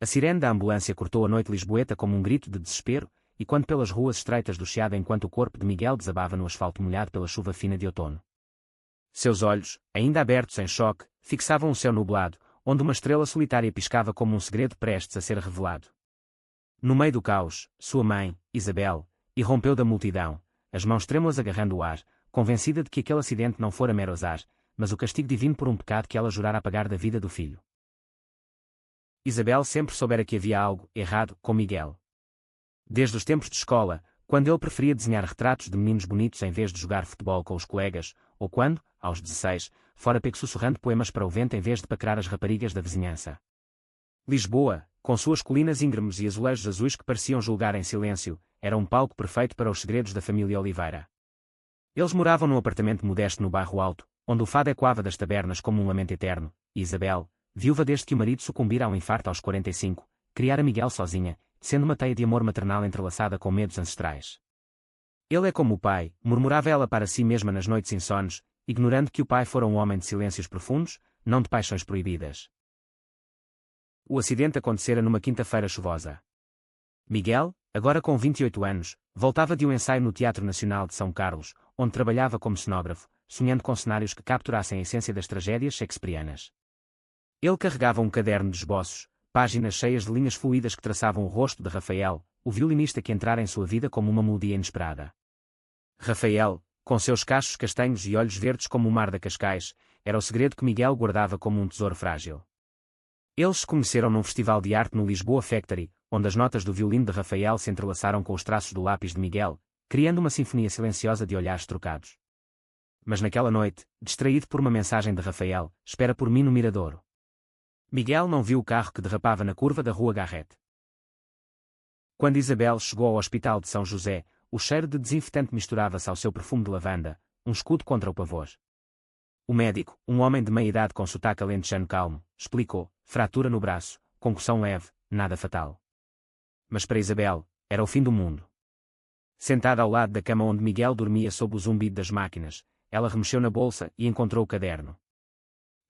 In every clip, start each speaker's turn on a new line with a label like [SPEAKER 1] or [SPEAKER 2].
[SPEAKER 1] A sirene da ambulância cortou a noite lisboeta como um grito de desespero, e quando pelas ruas estreitas do Chiado enquanto o corpo de Miguel desabava no asfalto molhado pela chuva fina de outono. Seus olhos, ainda abertos em choque, fixavam o céu nublado, onde uma estrela solitária piscava como um segredo prestes a ser revelado. No meio do caos, sua mãe, Isabel, irrompeu da multidão, as mãos trêmulas agarrando o ar, convencida de que aquele acidente não fora mero azar, mas o castigo divino por um pecado que ela jurara apagar da vida do filho. Isabel sempre soubera que havia algo errado com Miguel. Desde os tempos de escola, quando ele preferia desenhar retratos de meninos bonitos em vez de jogar futebol com os colegas, ou quando, aos 16, fora pego sussurrando poemas para o vento em vez de paquerar as raparigas da vizinhança. Lisboa, com suas colinas íngremes e azulejos azuis que pareciam julgar em silêncio, era um palco perfeito para os segredos da família Oliveira. Eles moravam num apartamento modesto no bairro Alto, onde o fado ecoava das tabernas como um lamento eterno, e Isabel, viúva desde que o marido sucumbira a um infarto aos 45, criara Miguel sozinha, sendo uma teia de amor maternal entrelaçada com medos ancestrais. Ele é como o pai, murmurava ela para si mesma nas noites insones, ignorando que o pai fora um homem de silêncios profundos, não de paixões proibidas. O acidente acontecera numa quinta-feira chuvosa. Miguel, agora com 28 anos, voltava de um ensaio no Teatro Nacional de São Carlos, onde trabalhava como cenógrafo, sonhando com cenários que capturassem a essência das tragédias shakespearianas. Ele carregava um caderno de esboços, páginas cheias de linhas fluídas que traçavam o rosto de Rafael, o violinista que entrara em sua vida como uma melodia inesperada. Rafael, com seus cachos castanhos e olhos verdes como o mar da Cascais, era o segredo que Miguel guardava como um tesouro frágil. Eles se conheceram num festival de arte no Lisboa Factory, onde as notas do violino de Rafael se entrelaçaram com os traços do lápis de Miguel, criando uma sinfonia silenciosa de olhares trocados. Mas naquela noite, distraído por uma mensagem de Rafael, espera por mim no Miradouro. Miguel não viu o carro que derrapava na curva da Rua Garrett. Quando Isabel chegou ao hospital de São José, o cheiro de desinfetante misturava-se ao seu perfume de lavanda, um escudo contra o pavor. O médico, um homem de meia-idade com sotaque alentejano calmo, explicou: fratura no braço, concussão leve, nada fatal. Mas para Isabel, era o fim do mundo. Sentada ao lado da cama onde Miguel dormia sob o zumbido das máquinas, ela remexeu na bolsa e encontrou o caderno.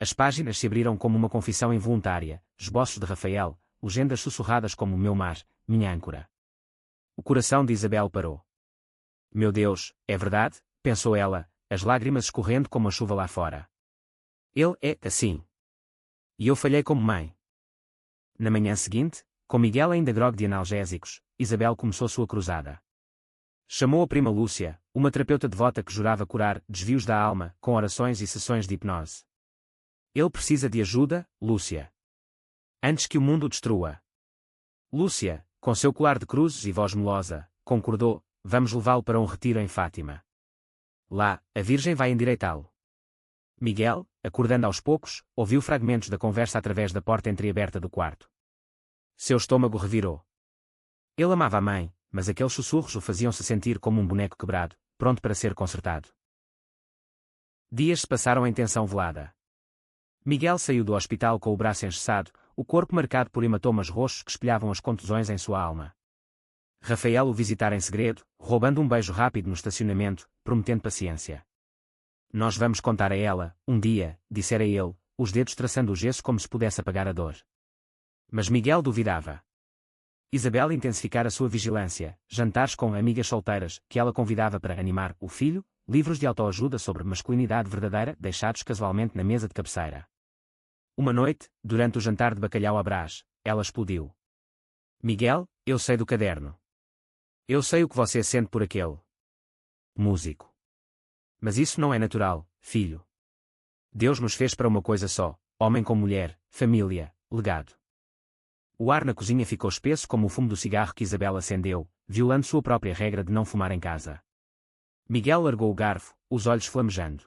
[SPEAKER 1] As páginas se abriram como uma confissão involuntária, esboços de Rafael, legendas sussurradas como meu mar, minha âncora. O coração de Isabel parou. Meu Deus, é verdade? Pensou ela, as lágrimas escorrendo como a chuva lá fora. Ele é assim. E eu falhei como mãe. Na manhã seguinte, com Miguel ainda grogue de analgésicos, Isabel começou sua cruzada. Chamou a prima Lúcia, uma terapeuta devota que jurava curar desvios da alma com orações e sessões de hipnose. Ele precisa de ajuda, Lúcia. Antes que o mundo o destrua. Lúcia, com seu colar de cruzes e voz melosa, concordou: vamos levá-lo para um retiro em Fátima. Lá, a Virgem vai endireitá-lo. Miguel, acordando aos poucos, ouviu fragmentos da conversa através da porta entreaberta do quarto. Seu estômago revirou. Ele amava a mãe, mas aqueles sussurros o faziam-se sentir como um boneco quebrado, pronto para ser consertado. Dias se passaram em tensão velada. Miguel saiu do hospital com o braço engessado, o corpo marcado por hematomas roxos que espelhavam as contusões em sua alma. Rafael o visitara em segredo, roubando um beijo rápido no estacionamento, prometendo paciência. Nós vamos contar a ela, um dia, dissera ele, os dedos traçando o gesso como se pudesse apagar a dor. Mas Miguel duvidava. Isabel intensificara sua vigilância, jantares com amigas solteiras, que ela convidava para animar o filho, livros de autoajuda sobre masculinidade verdadeira deixados casualmente na mesa de cabeceira. Uma noite, durante o jantar de bacalhau à Brás, ela explodiu. Miguel, eu sei do caderno. Eu sei o que você sente por aquele músico. Mas isso não é natural, filho. Deus nos fez para uma coisa só, homem com mulher, família, legado. O ar na cozinha ficou espesso como o fumo do cigarro que Isabel acendeu, violando sua própria regra de não fumar em casa. Miguel largou o garfo, os olhos flamejando.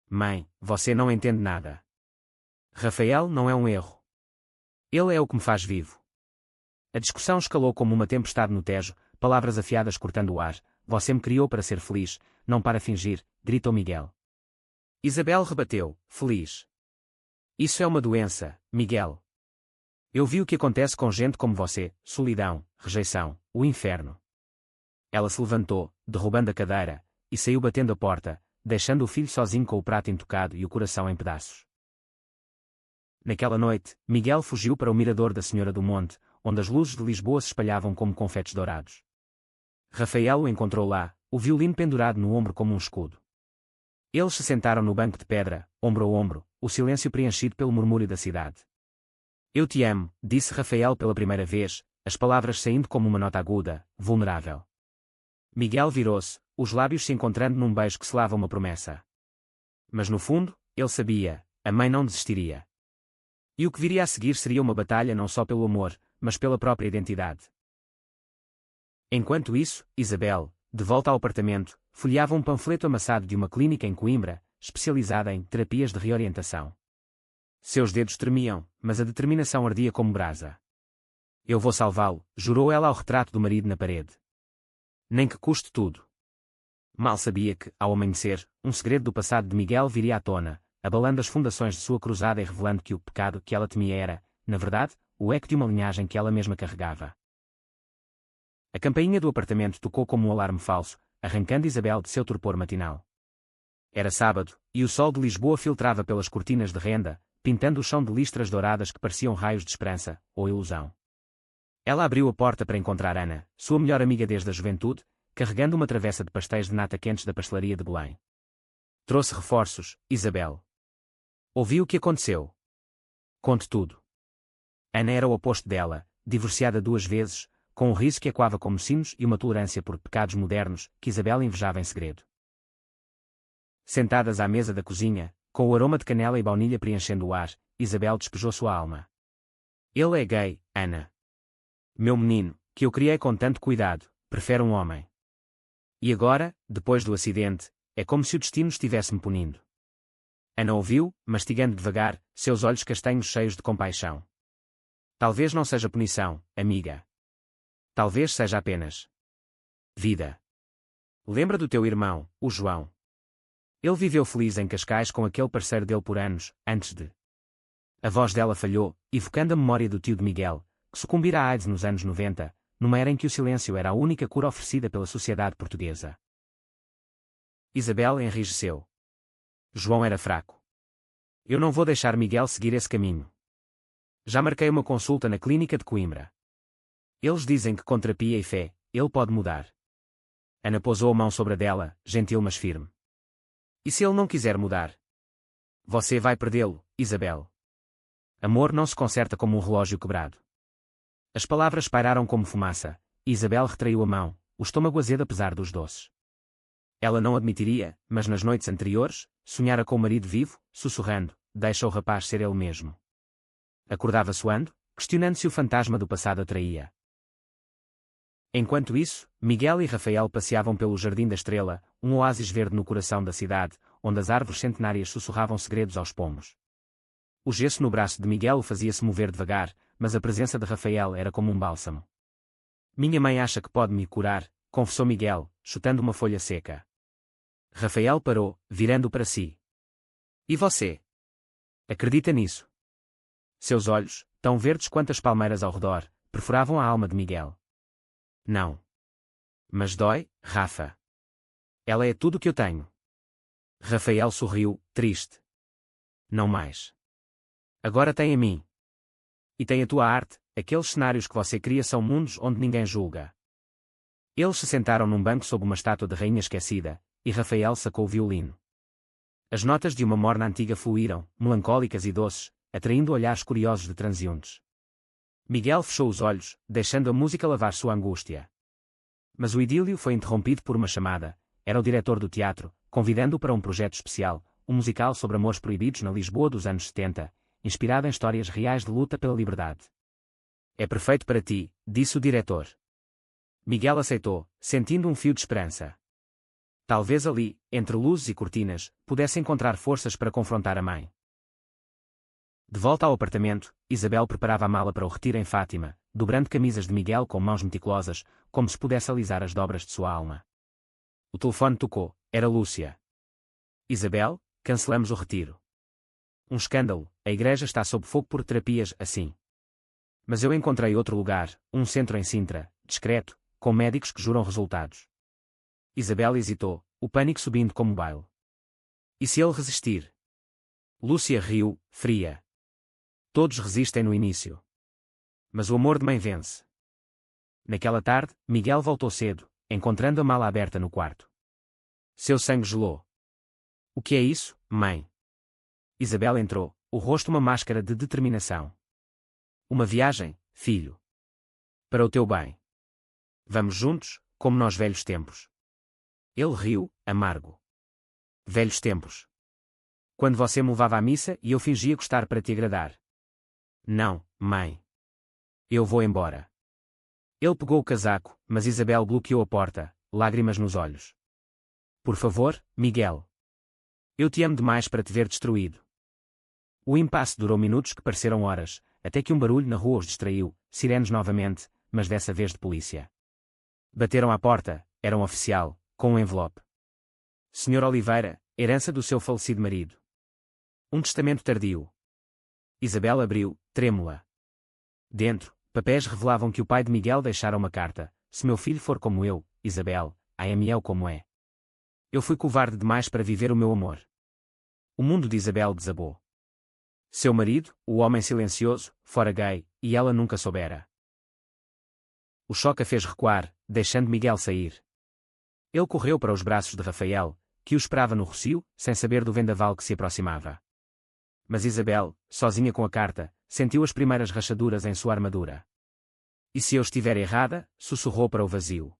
[SPEAKER 1] Mãe, você não entende nada. Rafael não é um erro. Ele é o que me faz vivo. A discussão escalou como uma tempestade no Tejo, palavras afiadas cortando o ar. Você me criou para ser feliz, não para fingir, gritou Miguel. Isabel rebateu, feliz. Isso é uma doença, Miguel. Eu vi o que acontece com gente como você, solidão, rejeição, o inferno. Ela se levantou, derrubando a cadeira, e saiu batendo a porta, deixando o filho sozinho com o prato intocado e o coração em pedaços. Naquela noite, Miguel fugiu para o mirador da Senhora do Monte, onde as luzes de Lisboa se espalhavam como confetes dourados. Rafael o encontrou lá, o violino pendurado no ombro como um escudo. Eles se sentaram no banco de pedra, ombro a ombro, o silêncio preenchido pelo murmúrio da cidade. Eu te amo, disse Rafael pela primeira vez, as palavras saindo como uma nota aguda, vulnerável. Miguel virou-se, os lábios se encontrando num beijo que selava uma promessa. Mas no fundo, ele sabia, a mãe não desistiria. E o que viria a seguir seria uma batalha não só pelo amor, mas pela própria identidade. Enquanto isso, Isabel, de volta ao apartamento, folheava um panfleto amassado de uma clínica em Coimbra, especializada em terapias de reorientação. Seus dedos tremiam, mas a determinação ardia como brasa. Eu vou salvá-lo, jurou ela ao retrato do marido na parede. Nem que custe tudo. Mal sabia que, ao amanhecer, um segredo do passado de Miguel viria à tona, abalando as fundações de sua cruzada e revelando que o pecado que ela temia era, na verdade, o eco de uma linhagem que ela mesma carregava. A campainha do apartamento tocou como um alarme falso, arrancando Isabel de seu torpor matinal. Era sábado, e o sol de Lisboa filtrava pelas cortinas de renda, pintando o chão de listras douradas que pareciam raios de esperança, ou ilusão. Ela abriu a porta para encontrar Ana, sua melhor amiga desde a juventude, carregando uma travessa de pastéis de nata quentes da pastelaria de Belém. Trouxe reforços, Isabel. Ouvi o que aconteceu. Conte tudo. Ana era o oposto dela, divorciada 2 vezes, com um riso que ecoava como sinos e uma tolerância por pecados modernos, que Isabel invejava em segredo. Sentadas à mesa da cozinha, com o aroma de canela e baunilha preenchendo o ar, Isabel despejou sua alma. Ele é gay, Ana. Meu menino, que eu criei com tanto cuidado, prefere um homem. E agora, depois do acidente, é como se o destino estivesse me punindo. Ana ouviu, mastigando devagar, seus olhos castanhos cheios de compaixão. Talvez não seja punição, amiga. Talvez seja apenas vida. Lembra do teu irmão, o João. Ele viveu feliz em Cascais com aquele parceiro dele por anos, antes de... A voz dela falhou, evocando a memória do tio de Miguel, que sucumbira à AIDS nos anos 90, numa era em que o silêncio era a única cura oferecida pela sociedade portuguesa. Isabel enrijeceu. João era fraco. Eu não vou deixar Miguel seguir esse caminho. Já marquei uma consulta na clínica de Coimbra. Eles dizem que com terapia e fé, ele pode mudar. Ana pousou a mão sobre a dela, gentil mas firme. E se ele não quiser mudar? Você vai perdê-lo, Isabel. Amor não se conserta como um relógio quebrado. As palavras pairaram como fumaça, e Isabel retraiu a mão, o estômago azedo apesar dos doces. Ela não admitiria, mas nas noites anteriores, sonhara com o marido vivo, sussurrando, deixa o rapaz ser ele mesmo. Acordava suando, questionando se o fantasma do passado atraía. Enquanto isso, Miguel e Rafael passeavam pelo Jardim da Estrela, um oásis verde no coração da cidade, onde as árvores centenárias sussurravam segredos aos pomos. O gesso no braço de Miguel o fazia-se mover devagar, mas a presença de Rafael era como um bálsamo. Minha mãe acha que pode me curar, confessou Miguel, chutando uma folha seca. Rafael parou, virando para si. E você? Acredita nisso? Seus olhos, tão verdes quanto as palmeiras ao redor, perfuravam a alma de Miguel. Não. Mas dói, Rafa. Ela é tudo o que eu tenho. Rafael sorriu, triste. Não mais. Agora tem a mim. E tem a tua arte, aqueles cenários que você cria são mundos onde ninguém julga. Eles se sentaram num banco sob uma estátua de rainha esquecida, e Rafael sacou o violino. As notas de uma morna antiga fluíram, melancólicas e doces, atraindo olhares curiosos de transeuntes. Miguel fechou os olhos, deixando a música lavar sua angústia. Mas o idílio foi interrompido por uma chamada. Era o diretor do teatro, convidando-o para um projeto especial, um musical sobre amores proibidos na Lisboa dos anos 70, inspirado em histórias reais de luta pela liberdade. É perfeito para ti, disse o diretor. Miguel aceitou, sentindo um fio de esperança. Talvez ali, entre luzes e cortinas, pudesse encontrar forças para confrontar a mãe. De volta ao apartamento, Isabel preparava a mala para o retiro em Fátima, dobrando camisas de Miguel com mãos meticulosas, como se pudesse alisar as dobras de sua alma. O telefone tocou, era Lúcia. Isabel, cancelamos o retiro. Um escândalo, a igreja está sob fogo por terapias assim. Mas eu encontrei outro lugar, um centro em Sintra, discreto, com médicos que juram resultados. Isabel hesitou, o pânico subindo como baile. E se ele resistir? Lúcia riu, fria. Todos resistem no início. Mas o amor de mãe vence. Naquela tarde, Miguel voltou cedo, encontrando a mala aberta no quarto. Seu sangue gelou. O que é isso, mãe? Isabel entrou, o rosto uma máscara de determinação. Uma viagem, filho. Para o teu bem. Vamos juntos, como nós velhos tempos. Ele riu, amargo. Velhos tempos. Quando você me levava à missa e eu fingia gostar para te agradar. Não, mãe. Eu vou embora. Ele pegou o casaco, mas Isabel bloqueou a porta, lágrimas nos olhos. Por favor, Miguel. Eu te amo demais para te ver destruído. O impasse durou minutos que pareceram horas, até que um barulho na rua os distraiu, sirenes novamente, mas dessa vez de polícia. Bateram à porta, era um oficial, com um envelope. Senhor Oliveira, herança do seu falecido marido. Um testamento tardio. Isabel abriu, trêmula. Dentro, papéis revelavam que o pai de Miguel deixara uma carta. Se meu filho for como eu, Isabel, AML como é. Eu fui covarde demais para viver o meu amor. O mundo de Isabel desabou. Seu marido, o homem silencioso, fora gay, e ela nunca soubera. O choque a fez recuar, deixando Miguel sair. Ele correu para os braços de Rafael, que o esperava no rocio, sem saber do vendaval que se aproximava. Mas Isabel, sozinha com a carta, sentiu as primeiras rachaduras em sua armadura. E se eu estiver errada, sussurrou para o vazio.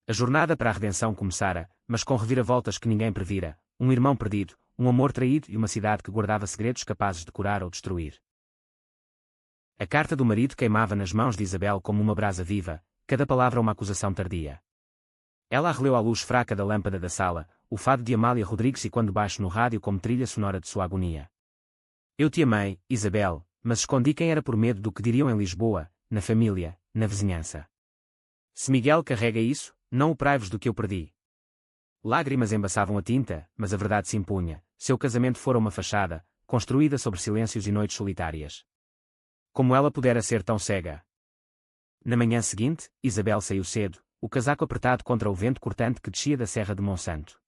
[SPEAKER 1] A jornada para a redenção começara, mas com reviravoltas que ninguém previra, um irmão perdido, um amor traído e uma cidade que guardava segredos capazes de curar ou destruir. A carta do marido queimava nas mãos de Isabel como uma brasa viva, cada palavra uma acusação tardia. Ela a releu à luz fraca da lâmpada da sala, o fado de Amália Rodrigues e quando baixo no rádio como trilha sonora de sua agonia. Eu te amei, Isabel, mas escondi quem era por medo do que diriam em Lisboa, na família, na vizinhança. Se Miguel carrega isso, não o praives do que eu perdi. Lágrimas embaçavam a tinta, mas a verdade se impunha. Seu casamento fora uma fachada, construída sobre silêncios e noites solitárias. Como ela pudera ser tão cega? Na manhã seguinte, Isabel saiu cedo, o casaco apertado contra o vento cortante que descia da Serra de Monsanto.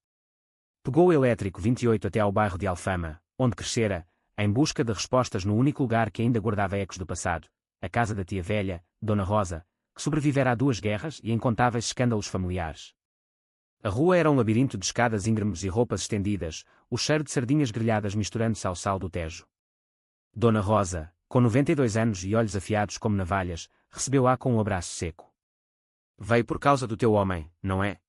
[SPEAKER 1] Pegou o elétrico 28 até ao bairro de Alfama, onde crescera, em busca de respostas no único lugar que ainda guardava ecos do passado, a casa da tia velha, Dona Rosa, que sobrevivera a 2 guerras e incontáveis escândalos familiares. A rua era um labirinto de escadas íngremes e roupas estendidas, o cheiro de sardinhas grelhadas misturando-se ao sal do Tejo. Dona Rosa, com 92 anos e olhos afiados como navalhas, recebeu-a com um abraço seco. Veio por causa do teu homem, não é?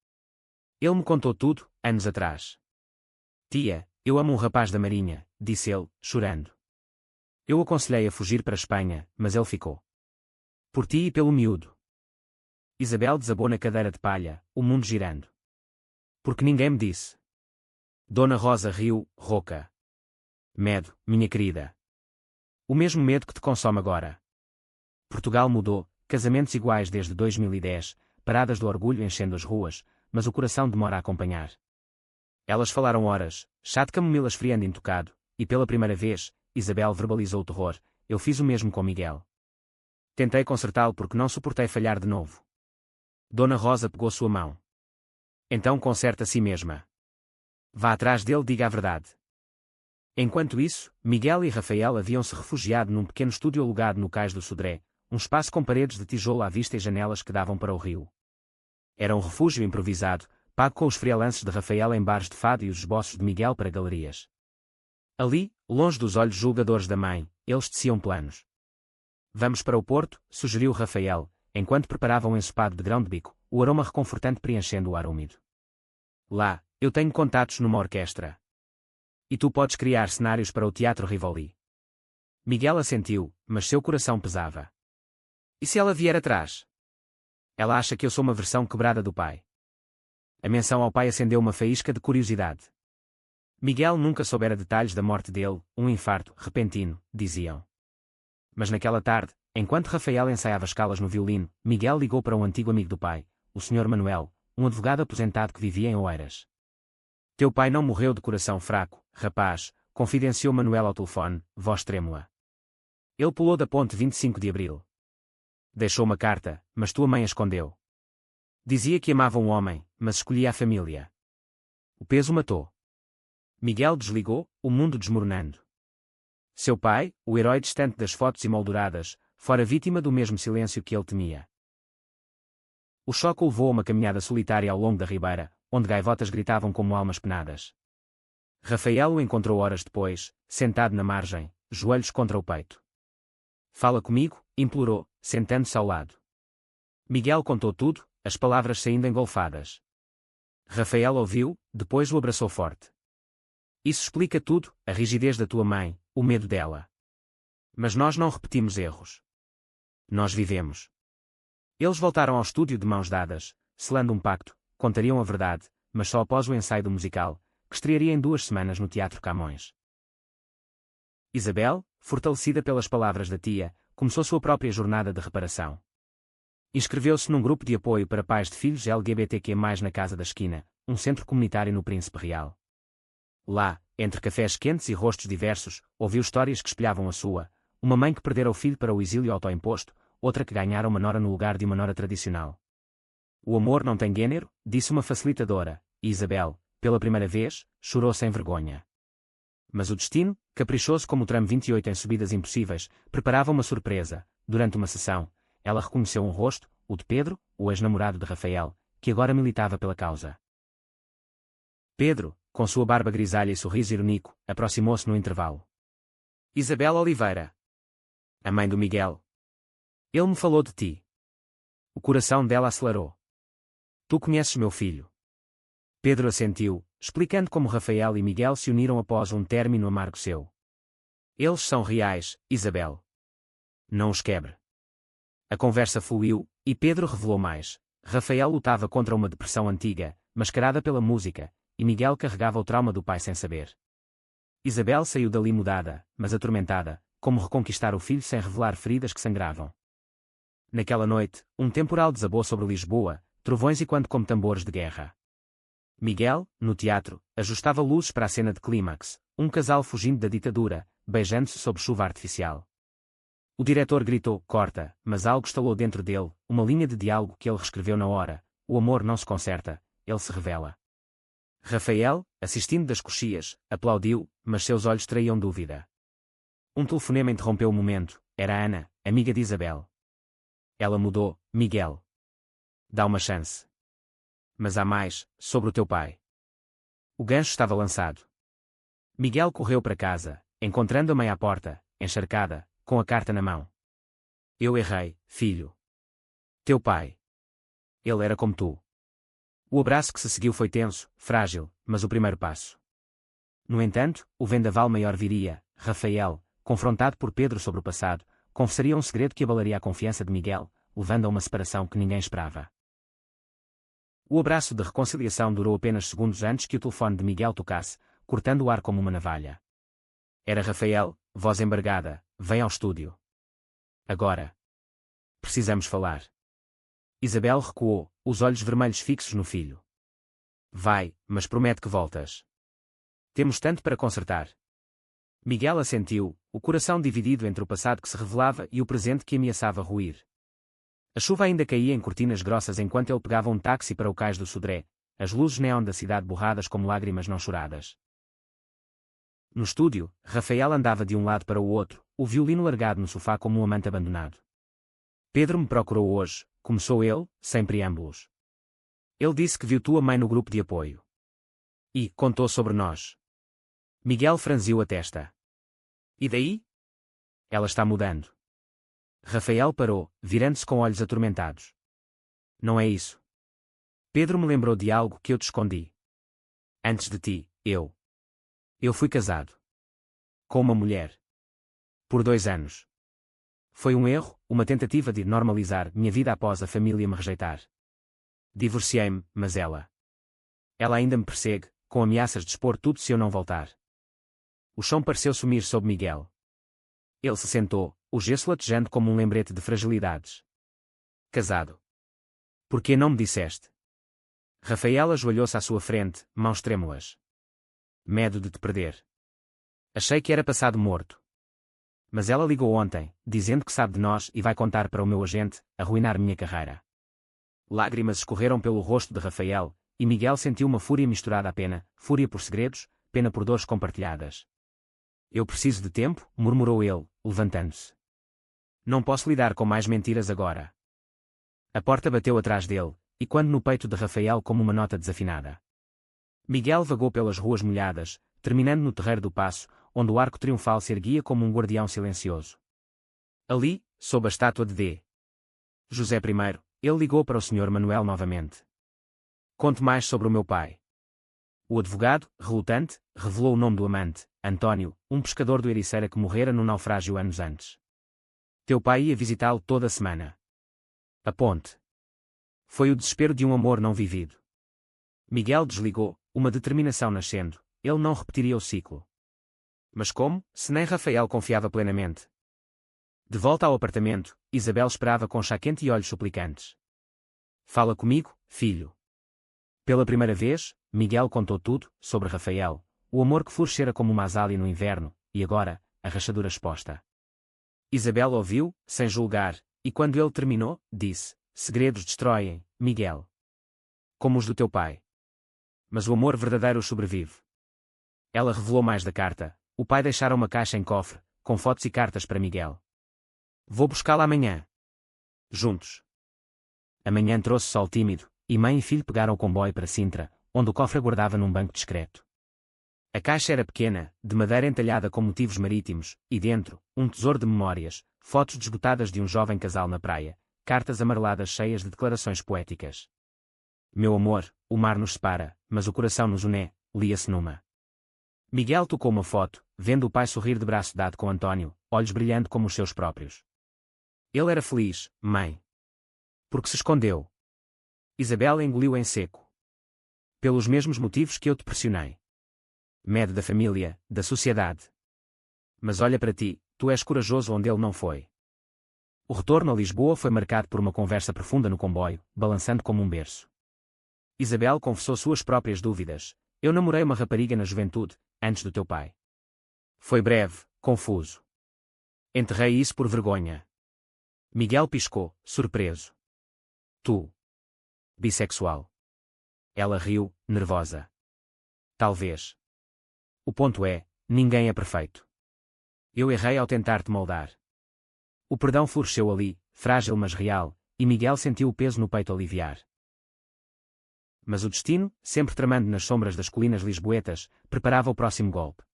[SPEAKER 1] Ele me contou tudo, anos atrás. Tia, eu amo um rapaz da Marinha, disse ele, chorando. Eu aconselhei a fugir para a Espanha, mas ele ficou. Por ti e pelo miúdo. Isabel desabou na cadeira de palha, o mundo girando. Porque ninguém me disse. Dona Rosa riu, rouca. Medo, minha querida. O mesmo medo que te consome agora. Portugal mudou, casamentos iguais desde 2010, paradas do orgulho enchendo as ruas, mas o coração demora a acompanhar. Elas falaram horas, chá de camomila esfriando intocado, e pela primeira vez, Isabel verbalizou o terror. Eu fiz o mesmo com Miguel. Tentei consertá-lo porque não suportei falhar de novo. Dona Rosa pegou sua mão. Então conserta a si mesma. Vá atrás dele, diga a verdade. Enquanto isso, Miguel e Rafael haviam-se refugiado num pequeno estúdio alugado no cais do Sodré, um espaço com paredes de tijolo à vista e janelas que davam para o rio. Era um refúgio improvisado, pago com os freelances de Rafael em bares de fado e os esboços de Miguel para galerias. Ali, longe dos olhos julgadores da mãe, eles teciam planos. Vamos para o Porto, sugeriu Rafael, enquanto preparavam um ensopado de grão de bico, o aroma reconfortante preenchendo o ar úmido. Lá, eu tenho contatos numa orquestra. E tu podes criar cenários para o Teatro Rivoli. Miguel assentiu, mas seu coração pesava. E se ela vier atrás? Ela acha que eu sou uma versão quebrada do pai. A menção ao pai acendeu uma faísca de curiosidade. Miguel nunca soubera detalhes da morte dele, um infarto repentino, diziam. Mas naquela tarde, enquanto Rafael ensaiava escalas no violino, Miguel ligou para um antigo amigo do pai, o Sr. Manuel, um advogado aposentado que vivia em Oeiras. Teu pai não morreu de coração fraco, rapaz, confidenciou Manuel ao telefone, voz trêmula. Ele pulou da ponte 25 de abril. Deixou uma carta, mas tua mãe a escondeu. Dizia que amava um homem, mas escolhia a família. O peso matou. Miguel desligou, o mundo desmoronando. Seu pai, o herói distante das fotos emolduradas, fora vítima do mesmo silêncio que ele temia. O choque o levou a uma caminhada solitária ao longo da ribeira, onde gaivotas gritavam como almas penadas. Rafael o encontrou horas depois, sentado na margem, joelhos contra o peito. Fala comigo, implorou, sentando-se ao lado. Miguel contou tudo, as palavras saindo engolfadas. Rafael ouviu, depois o abraçou forte. Isso explica tudo, a rigidez da tua mãe, o medo dela. Mas nós não repetimos erros. Nós vivemos. Eles voltaram ao estúdio de mãos dadas, selando um pacto, contariam a verdade, mas só após o ensaio do musical, que estrearia em 2 semanas no Teatro Camões. Isabel, fortalecida pelas palavras da tia, começou sua própria jornada de reparação. Inscreveu-se num grupo de apoio para pais de filhos LGBTQ+, na Casa da Esquina, um centro comunitário no Príncipe Real. Lá, entre cafés quentes e rostos diversos, ouviu histórias que espelhavam a sua, uma mãe que perdera o filho para o exílio autoimposto, outra que ganhara uma nora no lugar de uma nora tradicional. O amor não tem gênero, disse uma facilitadora, e Isabel, pela primeira vez, chorou sem vergonha. Mas o destino, caprichoso como o tram 28 em subidas impossíveis, preparava uma surpresa. Durante uma sessão, ela reconheceu um rosto, o de Pedro, o ex-namorado de Rafael, que agora militava pela causa. Pedro, com sua barba grisalha e sorriso irônico, aproximou-se no intervalo. Isabel Oliveira. A mãe do Miguel. Ele me falou de ti. O coração dela acelerou. Tu conheces meu filho. Pedro assentiu, explicando como Rafael e Miguel se uniram após um término amargo seu. Eles são reais, Isabel. Não os quebre. A conversa fluiu, e Pedro revelou mais. Rafael lutava contra uma depressão antiga, mascarada pela música, e Miguel carregava o trauma do pai sem saber. Isabel saiu dali mudada, mas atormentada, como reconquistar o filho sem revelar feridas que sangravam. Naquela noite, um temporal desabou sobre Lisboa, trovões e quanto como tambores de guerra. Miguel, no teatro, ajustava luzes para a cena de clímax, um casal fugindo da ditadura, beijando-se sob chuva artificial. O diretor gritou, corta, mas algo estalou dentro dele, uma linha de diálogo que ele reescreveu na hora: o amor não se conserta, ele se revela. Rafael, assistindo das coxias, aplaudiu, mas seus olhos traíam dúvida. Um telefonema interrompeu o momento, era Ana, amiga de Isabel. Ela mudou, Miguel. Dá uma chance. Mas há mais, sobre o teu pai. O gancho estava lançado. Miguel correu para casa, encontrando a mãe à porta, encharcada, com a carta na mão. Eu errei, filho. Teu pai. Ele era como tu. O abraço que se seguiu foi tenso, frágil, mas o primeiro passo. No entanto, o vendaval maior viria. Rafael, confrontado por Pedro sobre o passado, confessaria um segredo que abalaria a confiança de Miguel, levando a uma separação que ninguém esperava. O abraço de reconciliação durou apenas segundos antes que o telefone de Miguel tocasse, cortando o ar como uma navalha. Era Rafael, voz embargada, vem ao estúdio. Agora. Precisamos falar. Isabel recuou, os olhos vermelhos fixos no filho. Vai, mas promete que voltas. Temos tanto para consertar. Miguel assentiu, o coração dividido entre o passado que se revelava e o presente que ameaçava ruir. A chuva ainda caía em cortinas grossas enquanto ele pegava um táxi para o cais do Sodré, as luzes neon da cidade borradas como lágrimas não choradas. No estúdio, Rafael andava de um lado para o outro, o violino largado no sofá como um amante abandonado. Pedro me procurou hoje, começou ele, sem preâmbulos. Ele disse que viu tua mãe no grupo de apoio. E contou sobre nós. Miguel franziu a testa. E daí? Ela está mudando. Rafael parou, virando-se com olhos atormentados. Não é isso. Pedro me lembrou de algo que eu te escondi. Antes de ti, eu fui casado. Com uma mulher. Por 2 anos. Foi um erro, uma tentativa de normalizar minha vida após a família me rejeitar. Divorciei-me, mas ela ainda me persegue, com ameaças de expor tudo se eu não voltar. O chão pareceu sumir sob Miguel. Ele se sentou, o gesso latejando como um lembrete de fragilidades. Casado. Por que não me disseste? Rafael ajoelhou-se à sua frente, mãos trêmulas. Medo de te perder. Achei que era passado morto. Mas ela ligou ontem, dizendo que sabe de nós e vai contar para o meu agente, arruinar minha carreira. Lágrimas escorreram pelo rosto de Rafael, e Miguel sentiu uma fúria misturada à pena, fúria por segredos, pena por dores compartilhadas. Eu preciso de tempo, murmurou ele, levantando-se. Não posso lidar com mais mentiras agora. A porta bateu atrás dele, e quando no peito de Rafael como uma nota desafinada. Miguel vagou pelas ruas molhadas, terminando no terreiro do Paço, onde o arco triunfal se erguia como um guardião silencioso. Ali, sob a estátua de D. José I, ele ligou para o Sr. Manuel novamente. Conte mais sobre o meu pai. O advogado, relutante, revelou o nome do amante, António, um pescador do Ericeira que morrera num naufrágio anos antes. Teu pai ia visitá-lo toda a semana. A ponte. Foi o desespero de um amor não vivido. Miguel desligou, uma determinação nascendo, ele não repetiria o ciclo. Mas como, se nem Rafael confiava plenamente? De volta ao apartamento, Isabel esperava com chá quente e olhos suplicantes. Fala comigo, filho. Pela primeira vez, Miguel contou tudo, sobre Rafael, o amor que florescera como uma azália no inverno, e agora, a rachadura exposta. Isabel ouviu, sem julgar, e quando ele terminou, disse, segredos destroem, Miguel. Como os do teu pai. Mas o amor verdadeiro sobrevive. Ela revelou mais da carta. O pai deixara uma caixa em cofre, com fotos e cartas para Miguel. Vou buscá-la amanhã. Juntos. Amanhã trouxe sol tímido, e mãe e filho pegaram o comboio para Sintra, onde o cofre aguardava num banco discreto. A caixa era pequena, de madeira entalhada com motivos marítimos, e dentro, um tesouro de memórias, fotos desbotadas de um jovem casal na praia, cartas amareladas cheias de declarações poéticas. Meu amor, o mar nos separa, mas o coração nos une, lia-se numa. Miguel tocou uma foto, vendo o pai sorrir de braço dado com António, olhos brilhando como os seus próprios. Ele era feliz, mãe. Porque se escondeu. Isabel engoliu em seco. Pelos mesmos motivos que eu te pressionei. Medo da família, da sociedade. Mas olha para ti, tu és corajoso onde ele não foi. O retorno a Lisboa foi marcado por uma conversa profunda no comboio, balançando como um berço. Isabel confessou suas próprias dúvidas. Eu namorei uma rapariga na juventude, antes do teu pai. Foi breve, confuso. Enterrei isso por vergonha. Miguel piscou, surpreso. Tu. Bissexual. Ela riu, nervosa. Talvez. O ponto é, ninguém é perfeito. Eu errei ao tentar te moldar. O perdão floresceu ali, frágil mas real, e Miguel sentiu o peso no peito aliviar. Mas o destino, sempre tramando nas sombras das colinas lisboetas, preparava o próximo golpe.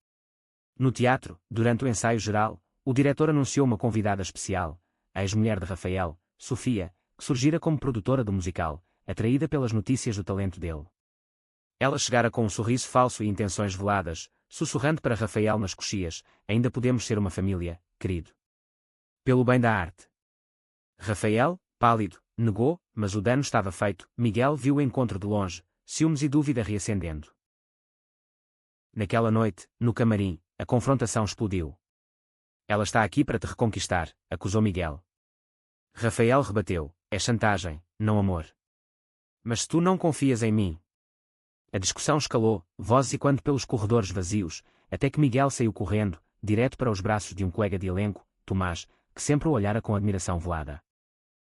[SPEAKER 1] No teatro, durante o ensaio geral, o diretor anunciou uma convidada especial, a ex-mulher de Rafael, Sofia, que surgira como produtora do musical, atraída pelas notícias do talento dele. Ela chegara com um sorriso falso e intenções veladas, sussurrando para Rafael nas coxias, ainda podemos ser uma família, querido. Pelo bem da arte. Rafael, pálido, negou, mas o dano estava feito. Miguel viu o encontro de longe, ciúmes e dúvida reacendendo. Naquela noite, no camarim, a confrontação explodiu. Ela está aqui para te reconquistar, acusou Miguel. Rafael rebateu, é chantagem, não amor. Mas se tu não confias em mim. A discussão escalou, vozes ecoando pelos corredores vazios, até que Miguel saiu correndo, direto para os braços de um colega de elenco, Tomás, que sempre o olhara com admiração velada.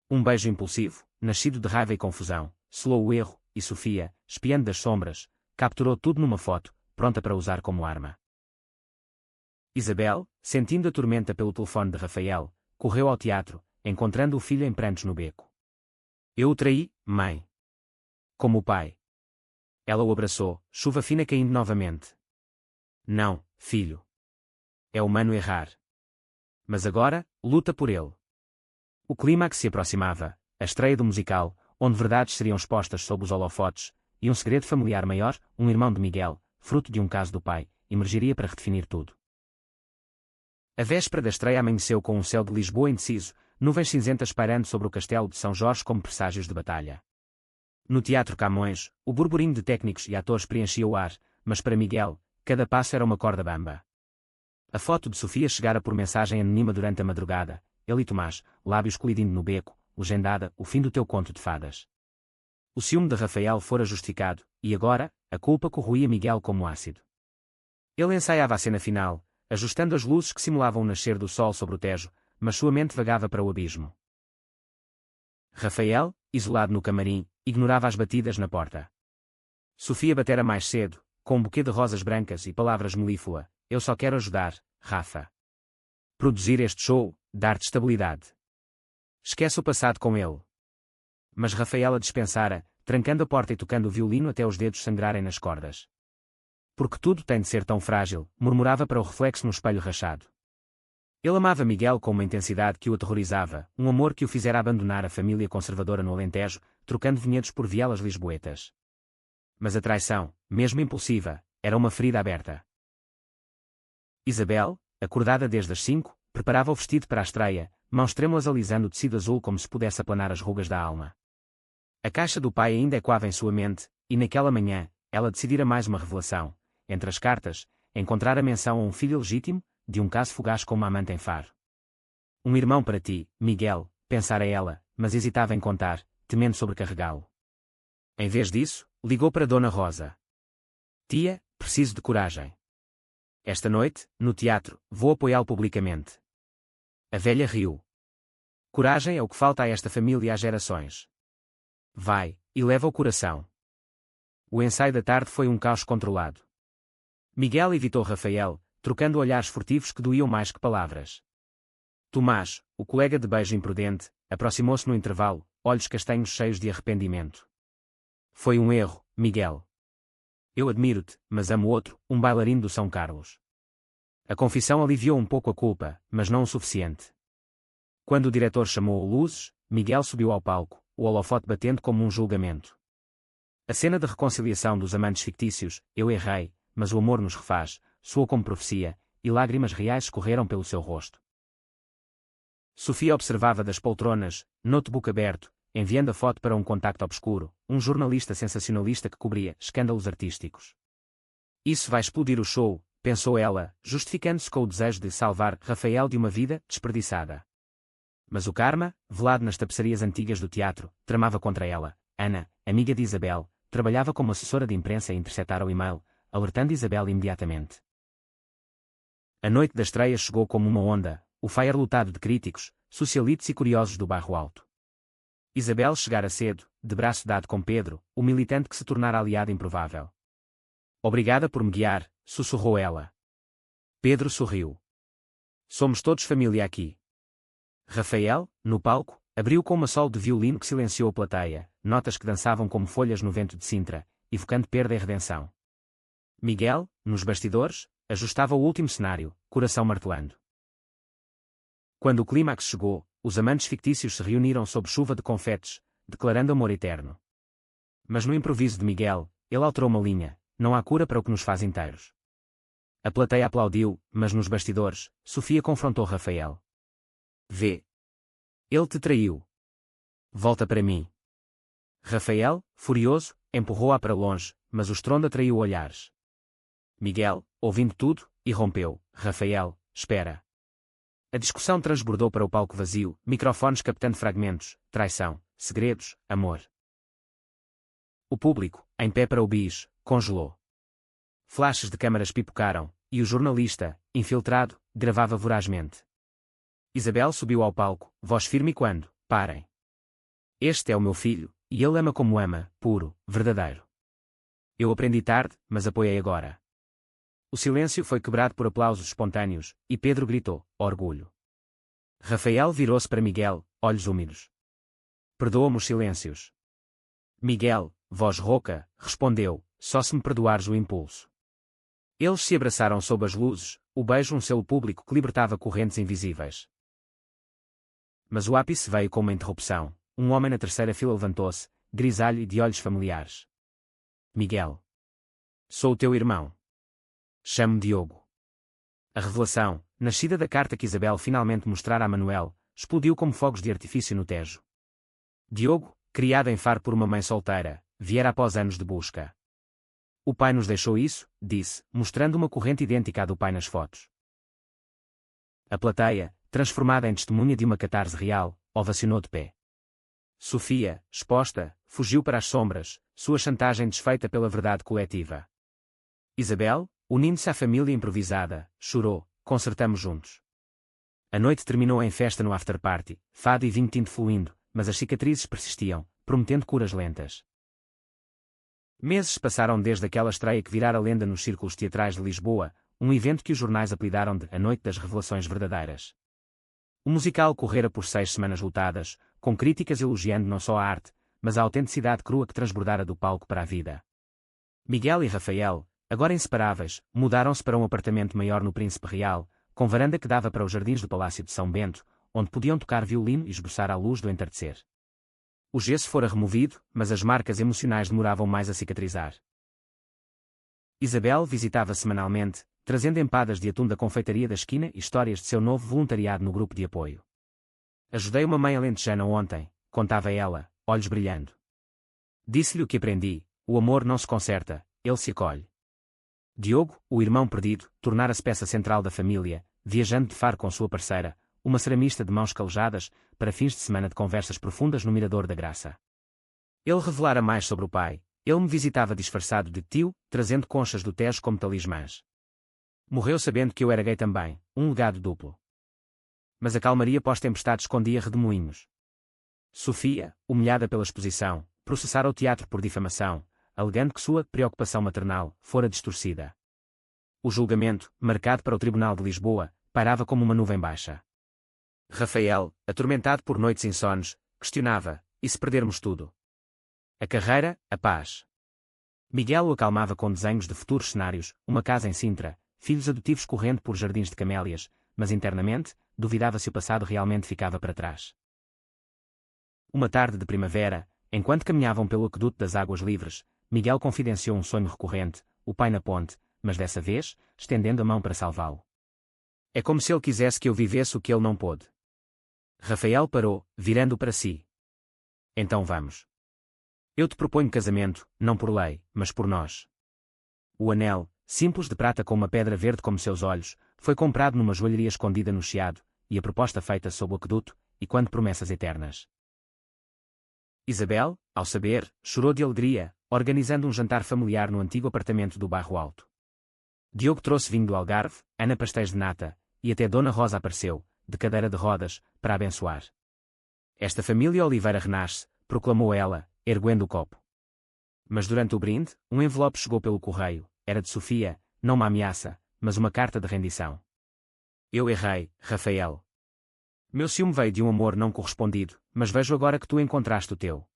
[SPEAKER 1] Um beijo impulsivo, nascido de raiva e confusão, selou o erro, e Sofia, espiando das sombras, capturou tudo numa foto, pronta para usar como arma. Isabel, sentindo a tormenta pelo telefone de Rafael, correu ao teatro, encontrando o filho em prantos no beco. Eu o traí, mãe. Como o pai. Ela o abraçou, chuva fina caindo novamente. Não, filho. É humano errar. Mas agora, luta por ele. O clímax se aproximava, a estreia do musical, onde verdades seriam expostas sob os holofotes, e um segredo familiar maior, um irmão de Miguel, fruto de um caso do pai, emergiria para redefinir tudo. A véspera da estreia amanheceu com um céu de Lisboa indeciso, nuvens cinzentas pairando sobre o castelo de São Jorge como presságios de batalha. No Teatro Camões, o burburinho de técnicos e atores preenchia o ar, mas para Miguel, cada passo era uma corda bamba. A foto de Sofia chegara por mensagem anônima durante a madrugada, ele e Tomás, lábios colidindo no beco, legendada, o fim do teu conto de fadas. O ciúme de Rafael fora justificado, e agora, a culpa corroía Miguel como ácido. Ele ensaiava a cena final, ajustando as luzes que simulavam o nascer do sol sobre o Tejo, mas sua mente vagava para o abismo. Rafael, isolado no camarim, ignorava as batidas na porta. Sofia batera mais cedo, com um buquê de rosas brancas e palavras melíflua, eu só quero ajudar, Rafa. Produzir este show, dar-te estabilidade. Esquece o passado com ele. Mas Rafaela dispensara, trancando a porta e tocando o violino até os dedos sangrarem nas cordas. Porque tudo tem de ser tão frágil, murmurava para o reflexo no espelho rachado. Ele amava Miguel com uma intensidade que o aterrorizava, um amor que o fizera abandonar a família conservadora no Alentejo, trocando vinhedos por vielas lisboetas. Mas a traição, mesmo impulsiva, era uma ferida aberta. Isabel, acordada desde as 5, preparava o vestido para a estreia, mãos trêmulas alisando o tecido azul como se pudesse aplanar as rugas da alma. A caixa do pai ainda ecoava em sua mente, e naquela manhã, ela decidira mais uma revelação. Entre as cartas, encontrara menção a um filho legítimo, de um caso fugaz com uma amante em Faro. Um irmão para ti, Miguel, pensara ela, mas hesitava em contar, temendo sobrecarregá-lo. Em vez disso, ligou para Dona Rosa. Tia, preciso de coragem. Esta noite, no teatro, vou apoiá-lo publicamente. A velha riu. Coragem é o que falta a esta família há gerações. Vai, e leva o coração. O ensaio da tarde foi um caos controlado. Miguel evitou Rafael, trocando olhares furtivos que doíam mais que palavras. Tomás, o colega de beijo imprudente, aproximou-se no intervalo, olhos castanhos cheios de arrependimento. Foi um erro, Miguel. Eu admiro-te, mas amo outro, um bailarino do São Carlos. A confissão aliviou um pouco a culpa, mas não o suficiente. Quando o diretor chamou luzes, Miguel subiu ao palco, o holofote batendo como um julgamento. A cena de reconciliação dos amantes fictícios, eu errei, mas o amor nos refaz, soou como profecia, e lágrimas reais escorreram pelo seu rosto. Sofia observava das poltronas, notebook aberto, enviando a foto para um contacto obscuro, um jornalista sensacionalista que cobria escândalos artísticos. Isso vai explodir o show, pensou ela, justificando-se com o desejo de salvar Rafael de uma vida desperdiçada. Mas o karma, velado nas tapeçarias antigas do teatro, tramava contra ela. Ana, amiga de Isabel, trabalhava como assessora de imprensa e interceptara o e-mail, alertando Isabel imediatamente. A noite da estreia chegou como uma onda, o Faier lotado de críticos, socialites e curiosos do bairro alto. Isabel chegara cedo, de braço dado com Pedro, o militante que se tornara aliado improvável. Obrigada por me guiar, sussurrou ela. Pedro sorriu. Somos todos família aqui. Rafael, no palco, abriu com uma solo de violino que silenciou a plateia, notas que dançavam como folhas no vento de Sintra, evocando perda e redenção. Miguel, nos bastidores, ajustava o último cenário, coração martelando. Quando o clímax chegou, os amantes fictícios se reuniram sob chuva de confetes, declarando amor eterno. Mas no improviso de Miguel, ele alterou uma linha: não há cura para o que nos faz inteiros. A plateia aplaudiu, mas nos bastidores, Sofia confrontou Rafael. Vê. Ele te traiu. Volta para mim. Rafael, furioso, empurrou-a para longe, mas o estrondo atraiu olhares. Miguel, ouvindo tudo, irrompeu. Rafael, espera. A discussão transbordou para o palco vazio, microfones captando fragmentos, traição, segredos, amor. O público, em pé para o bis, congelou. Flashes de câmaras pipocaram, e o jornalista, infiltrado, gravava vorazmente. Isabel subiu ao palco, voz firme quando, parem. Este é o meu filho, e ele ama como ama, puro, verdadeiro. Eu aprendi tarde, mas apoiei agora. O silêncio foi quebrado por aplausos espontâneos, e Pedro gritou, orgulho. Rafael virou-se para Miguel, olhos úmidos. Perdoa-me os silêncios. Miguel, voz rouca, respondeu, só se me perdoares o impulso. Eles se abraçaram sob as luzes, o beijo um selo público que libertava correntes invisíveis. Mas o ápice veio com uma interrupção. Um homem na terceira fila levantou-se, grisalho e de olhos familiares. Miguel. Sou o teu irmão. Chamo-me Diogo. A revelação, nascida da carta que Isabel finalmente mostrara a Manuel, explodiu como fogos de artifício no Tejo. Diogo, criado em Faro por uma mãe solteira, viera após anos de busca. O pai nos deixou isso, disse, mostrando uma corrente idêntica à do pai nas fotos. A plateia, transformada em testemunha de uma catarse real, ovacionou de pé. Sofia, exposta, fugiu para as sombras, sua chantagem desfeita pela verdade coletiva. Isabel, unindo-se à família improvisada, chorou, concertamos juntos. A noite terminou em festa no after-party, fado e vinho tinto fluindo, mas as cicatrizes persistiam, prometendo curas lentas. Meses passaram desde aquela estreia que virara lenda nos círculos teatrais de Lisboa, um evento que os jornais apelidaram de A Noite das Revelações Verdadeiras. O musical correra por 6 semanas lutadas, com críticas elogiando não só a arte, mas a autenticidade crua que transbordara do palco para a vida. Miguel e Rafael, agora inseparáveis, mudaram-se para um apartamento maior no Príncipe Real, com varanda que dava para os jardins do Palácio de São Bento, onde podiam tocar violino e esboçar à luz do entardecer. O gesso fora removido, mas as marcas emocionais demoravam mais a cicatrizar. Isabel visitava semanalmente, trazendo empadas de atum da confeitaria da esquina e histórias de seu novo voluntariado no grupo de apoio. Ajudei uma mãe alentejana ontem, contava ela, olhos brilhando. Disse-lhe o que aprendi: o amor não se conserta, ele se acolhe. Diogo, o irmão perdido, tornara-se peça central da família, viajando de Faro com sua parceira, uma ceramista de mãos calejadas, para fins de semana de conversas profundas no Mirador da Graça. Ele revelara mais sobre o pai. Ele me visitava disfarçado de tio, trazendo conchas do Tejo como talismãs. Morreu sabendo que eu era gay também, um legado duplo. Mas a calmaria pós-tempestade escondia redemoinhos. Sofia, humilhada pela exposição, processara o teatro por difamação, alegando que sua preocupação maternal fora distorcida. O julgamento, marcado para o Tribunal de Lisboa, pairava como uma nuvem baixa. Rafael, atormentado por noites insones, questionava: e se perdermos tudo? A carreira, a paz. Miguel o acalmava com desenhos de futuros cenários, uma casa em Sintra, filhos adotivos correndo por jardins de camélias, mas internamente, duvidava se o passado realmente ficava para trás. Uma tarde de primavera, enquanto caminhavam pelo aqueduto das águas livres, Miguel confidenciou um sonho recorrente, o pai na ponte, mas dessa vez, estendendo a mão para salvá-lo. É como se ele quisesse que eu vivesse o que ele não pôde. Rafael parou, virando para si. Então vamos. Eu te proponho casamento, não por lei, mas por nós. O anel, simples de prata com uma pedra verde como seus olhos, foi comprado numa joalheria escondida no Chiado, e a proposta feita sob o aqueduto, e quando promessas eternas. Isabel, ao saber, chorou de alegria, organizando um jantar familiar no antigo apartamento do Bairro Alto. Diogo trouxe vinho do Algarve, Ana pastéis de nata, e até Dona Rosa apareceu, de cadeira de rodas, para abençoar. Esta família Oliveira renasce, proclamou ela, erguendo o copo. Mas durante o brinde, um envelope chegou pelo correio, era de Sofia, não uma ameaça, mas uma carta de rendição. Eu errei, Rafael. Meu ciúme veio de um amor não correspondido, mas vejo agora que tu encontraste o teu.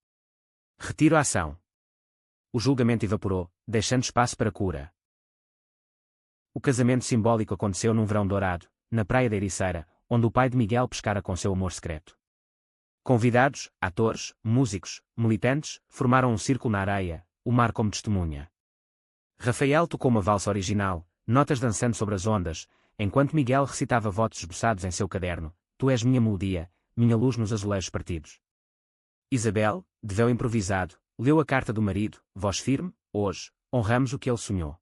[SPEAKER 1] Retiro a ação. O julgamento evaporou, deixando espaço para cura. O casamento simbólico aconteceu num verão dourado, na praia da Ericeira, onde o pai de Miguel pescara com seu amor secreto. Convidados, atores, músicos, militantes, formaram um círculo na areia, o mar como testemunha. Rafael tocou uma valsa original, notas dançando sobre as ondas, enquanto Miguel recitava votos esboçados em seu caderno: tu és minha melodia, minha luz nos azulejos partidos. Isabel, de véu improvisado, leu a carta do marido, voz firme: hoje, honramos o que ele sonhou.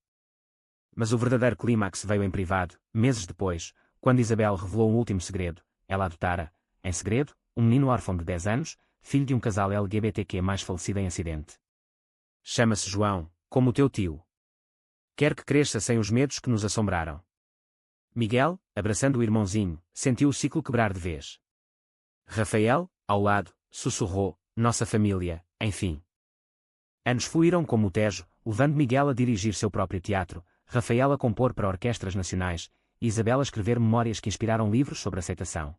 [SPEAKER 1] Mas o verdadeiro clímax veio em privado, meses depois, quando Isabel revelou um último segredo. Ela adotara, em segredo, um menino órfão de 10 anos, filho de um casal LGBTQ mais falecido em acidente. Chama-se João, como o teu tio. Quer que cresça sem os medos que nos assombraram. Miguel, abraçando o irmãozinho, sentiu o ciclo quebrar de vez. Rafael, ao lado, sussurrou: nossa família, enfim. Anos fluíram como o Tejo, levando Miguel a dirigir seu próprio teatro, Rafael a compor para orquestras nacionais, e Isabel a escrever memórias que inspiraram livros sobre aceitação.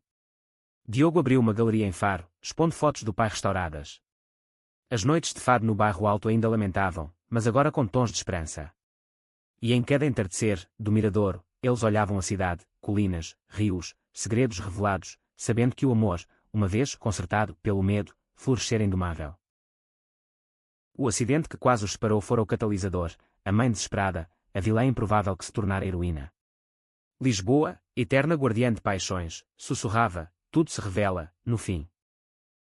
[SPEAKER 1] Diogo abriu uma galeria em Faro, expondo fotos do pai restauradas. As noites de fado no Bairro Alto ainda lamentavam, mas agora com tons de esperança. E em cada entardecer, do Mirador, eles olhavam a cidade, colinas, rios, segredos revelados, sabendo que o amor, uma vez consertado pelo medo, florescera indomável. O acidente que quase os separou fora o catalisador, a mãe desesperada, a vilã improvável que se tornara heroína. Lisboa, eterna guardiã de paixões, sussurrava: tudo se revela, no fim.